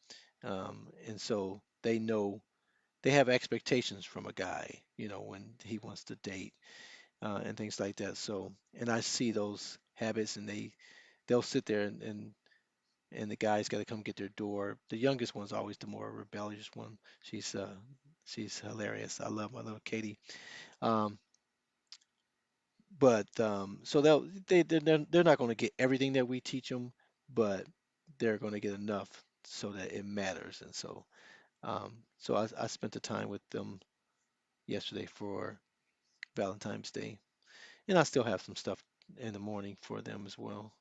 And so they know they have expectations from a guy, when he wants to date, and things like that. So, and I see those habits and they'll sit there and the guys got to come get their door. The youngest one's always the more rebellious one. She's hilarious. I love my little Katie. Um, but so they're not going to get everything that we teach them, but they're going to get enough so that it matters. And so I spent the time with them yesterday for Valentine's Day, and I still have some stuff in the morning for them as well.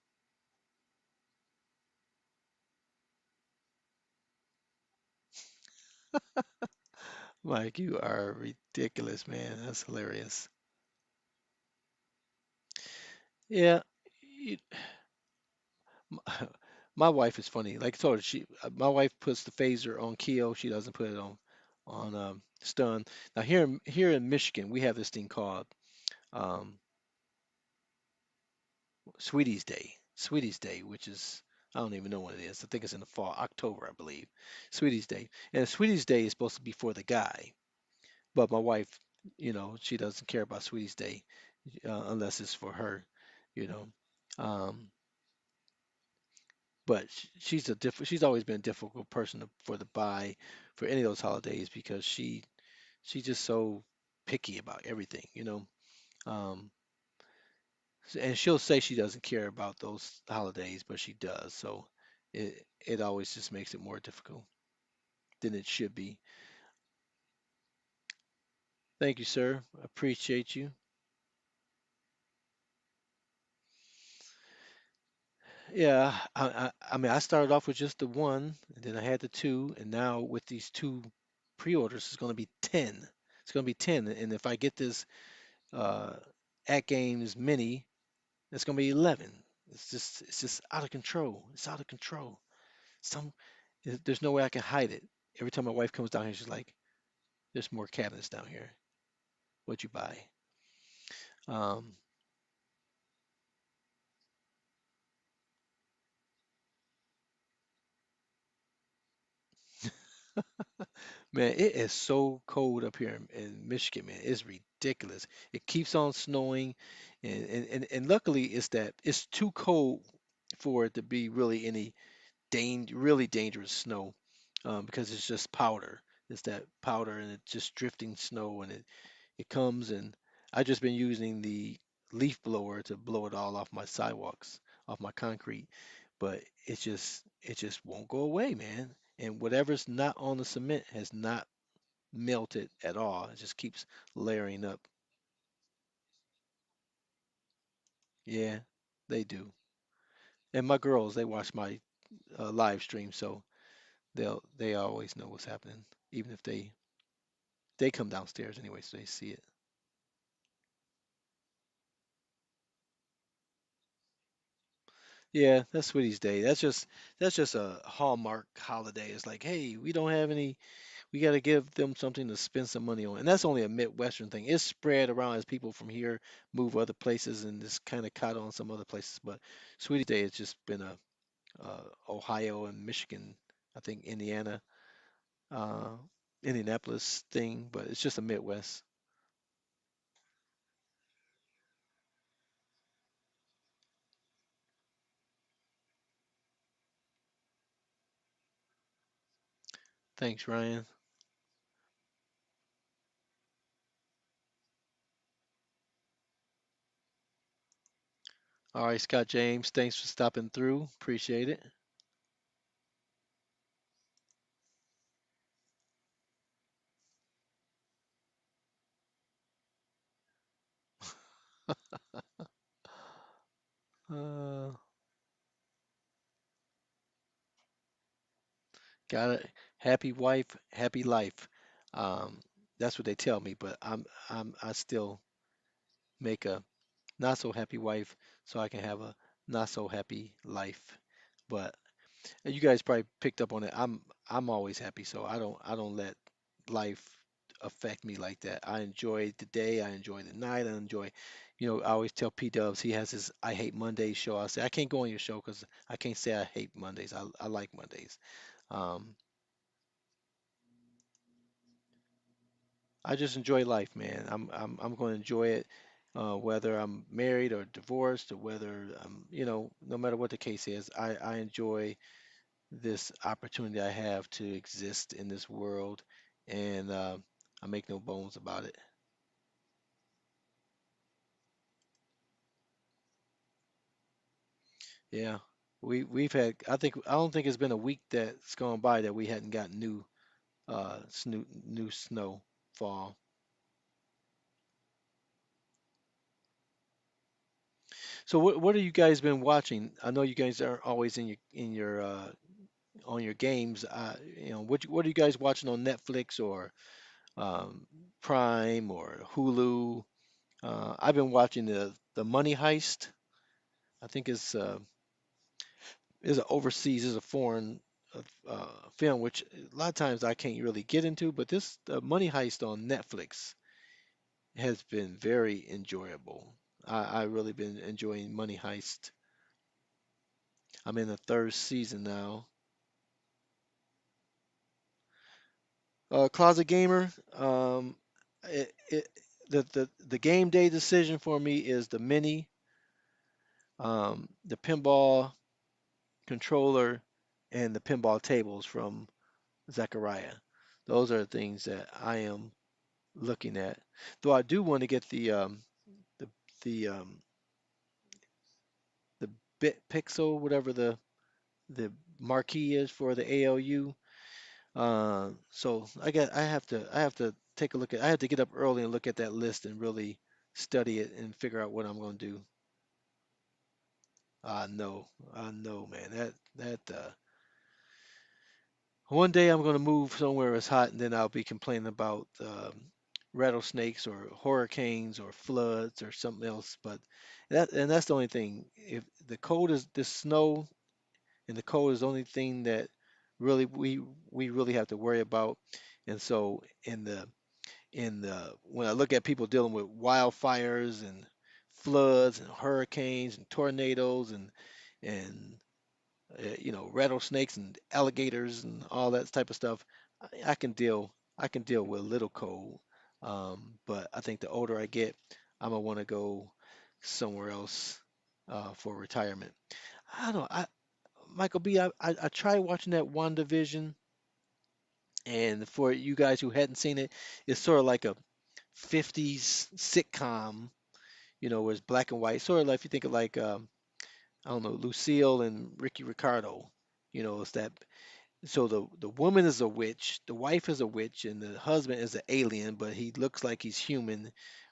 Mike, you are ridiculous, man. That's hilarious. Yeah, My wife is funny. Like I told her, my wife puts the phaser on Keo. She doesn't put it on stun. Now here in Michigan, we have this thing called um, Sweeties Day. Sweeties Day, which is I don't even know what it is. I think it's in the fall, October, I believe. Sweeties Day, and Sweeties Day is supposed to be for the guy, but my wife, she doesn't care about Sweeties Day unless it's for her, you know. Um, but she's always been a difficult person for the buy for any of those holidays because she's just so picky about everything, um and she'll say she doesn't care about those holidays, but she does, so it always just makes it more difficult than it should be. Thank you, sir. Appreciate you. Yeah, I mean, I started off with just the one, and then I had the two, and now with these two pre-orders, it's going to be 10. It's going to be 10, and if I get this uh, at Games Mini, it's gonna be 11. It's just out of control. It's out of control. Some there's no way I can hide it. Every time my wife comes down here, she's like, "There's more cabinets down here. What'd you buy?" Um, man, it is so cold up here in Michigan, man. It's ridiculous. It keeps on snowing, and luckily it's too cold for it to be really any really dangerous snow, because it's just powder. It's that powder and it's just drifting snow, and it comes, and I've just been using the leaf blower to blow it all off my sidewalks, off my concrete, but it just won't go away, man. And whatever's not on the cement has not melted at all. It just keeps layering up. Yeah, they do. And my girls, they watch my live stream, so they always know what's happening, even if they come downstairs anyway, so they see it. Yeah, that's Sweeties Day. That's just a Hallmark holiday. It's like, hey, we don't have any. We got to give them something to spend some money on, and that's only a Midwestern thing. It's spread around as people from here move other places, and it's kind of caught on some other places. But Sweeties Day has just been a Ohio and Michigan, I think Indiana, uh, Indianapolis thing, but it's just a Midwest. Thanks, Ryan. All right, Scott James, thanks for stopping through. Appreciate it. Uh, Got it. Happy wife, happy life. Um, that's what they tell me, but I still make a not so happy wife so I can have a not so happy life. But you guys probably picked up on it. I'm always happy, so I don't let life affect me like that. I enjoy the day, I enjoy the night, I enjoy, I always tell P Dubs he has his I hate Mondays show. I say I can't go on your show because I can't say I hate Mondays. I like Mondays. Um, I just enjoy life, man. I'm going to enjoy it, whether I'm married or divorced or whether no matter what the case is. I enjoy this opportunity I have to exist in this world, and I make no bones about it. Yeah, we've had. I don't think it's been a week that's gone by that we hadn't got new snow fall. So what have you guys been watching? I know you guys are always in your on your games. What are you guys watching on Netflix or um, Prime or Hulu? I've been watching the Money Heist. I think it's is a overseas, is a foreign film, which a lot of times I can't really get into. But this Money Heist on Netflix has been very enjoyable. I really been enjoying Money Heist. I'm in the third season now. Closet Gamer. It, it, the game day decision for me is the mini, the pinball controller, and the pinball tables from Zachariah. Those are the things that I am looking at. Though I do want to get the the the bit pixel, whatever the marquee is for the ALU. So I have to take a look at I have to get up early and look at that list and really study it and figure out what I'm going to do. I know, man. One day I'm going to move somewhere it's hot, and then I'll be complaining about rattlesnakes or hurricanes or floods or something else. But that's the only thing. If the cold is the snow and the cold is the only thing that really we really have to worry about. And so in the when I look at people dealing with wildfires and floods and hurricanes and tornadoes and rattlesnakes and alligators and all that type of stuff, I can deal with a little cold. But I think the older I get, I'm gonna want to go somewhere else for retirement. I don't know. Michael B. I tried watching that WandaVision, and for you guys who hadn't seen it, it's sort of like a 50s sitcom, where it's black and white. Sort of like if you think of like I don't know, Lucille and Ricky Ricardo. It's that. So the woman is a witch, the wife is a witch, and the husband is an alien, but he looks like he's human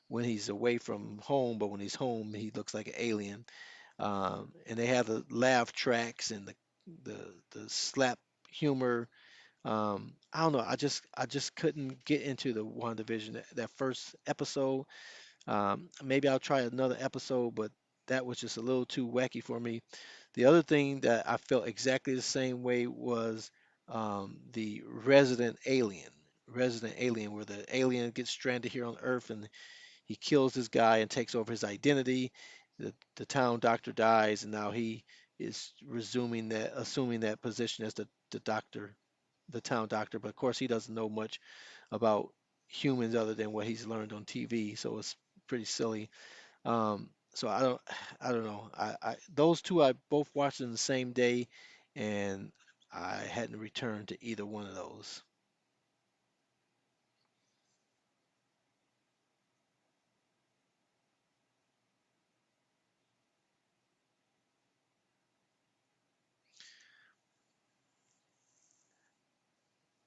when he's away from home, but when he's home, he looks like an alien. And they have the laugh tracks and the slap humor. I don't know. I just couldn't get into the WandaVision that first episode. Maybe I'll try another episode, but that was just a little too wacky for me. The other thing that I felt exactly the same way was the Resident Alien, where the alien gets stranded here on Earth and he kills this guy and takes over his identity. The town doctor dies, and now he is assuming that position as the doctor, the town doctor. But of course, he doesn't know much about humans other than what he's learned on TV, so it's pretty silly. So I don't know. Those two I both watched in the same day, and I hadn't returned to either one of those.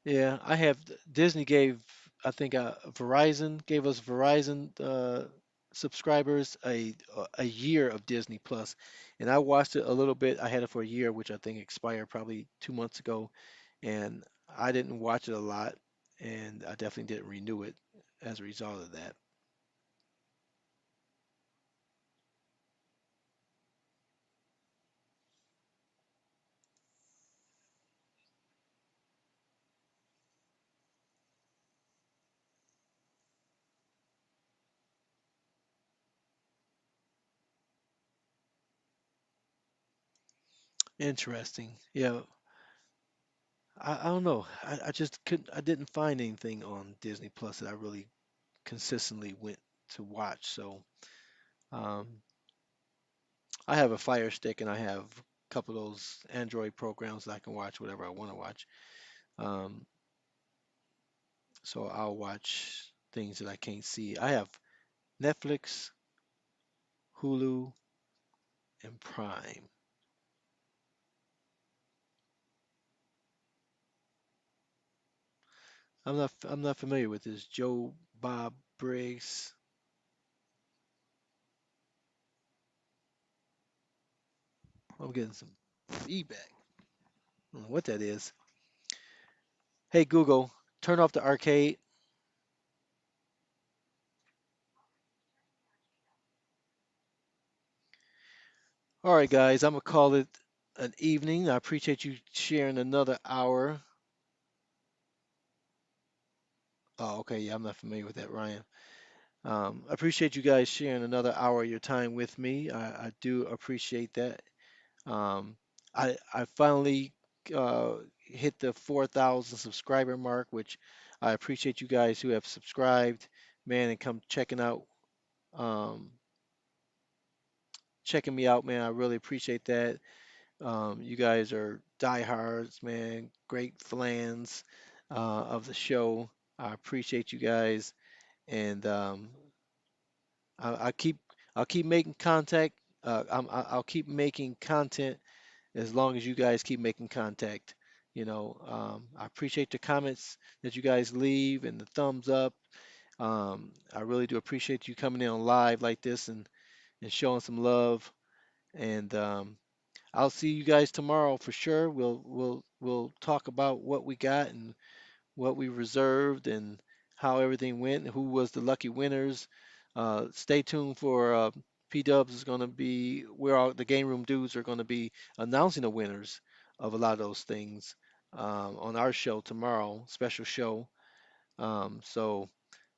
Yeah, I have Disney gave I think Verizon gave us Verizon subscribers a year of Disney Plus, and I watched it a little bit. I had it for a year, which I think expired probably 2 months ago, and I didn't watch it a lot, and I definitely didn't renew it as a result of that. Interesting. Yeah, I don't know. I just couldn't. I didn't find anything on Disney Plus that I really consistently went to watch. So um, I have a Fire Stick and I have a couple of those Android programs that I can watch whatever I want to watch. Um, so I'll watch things that I can't see. I have Netflix, Hulu, and Prime. I'm not familiar with this. Joe Bob Briggs. I'm getting some feedback. I don't know what that is. Hey Google, turn off the arcade. All right, guys, I'm gonna call it an evening. I appreciate you sharing another hour. Oh, okay. Yeah, I'm not familiar with that, Ryan. I appreciate you guys sharing another hour of your time with me. I do appreciate that. Um, I finally hit the 4,000 subscriber mark, which I appreciate you guys who have subscribed, man, and come um, checking me out, man. I really appreciate that. You guys are diehards, man. Great fans of the show. I appreciate you guys, and I keep I'll keep making contact. I'll keep making content as long as you guys keep making contact. I appreciate the comments that you guys leave and the thumbs up. I really do appreciate you coming in on live like this and showing some love. And I'll see you guys tomorrow for sure. We'll talk about what we got and what we reserved and how everything went and who was the lucky winners. Stay tuned for P Dubs is going to be where all the game room dudes are going to be announcing the winners of a lot of those things on our show tomorrow, special show. So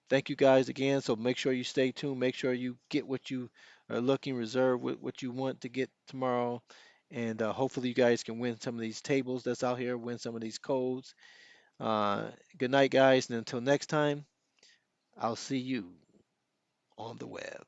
thank you guys again. So make sure you stay tuned. Make sure you get what you are looking, reserve what you want to get tomorrow. And hopefully you guys can win some of these tables that's out here, win some of these codes. Good night, guys. And until next time, I'll see you on the web.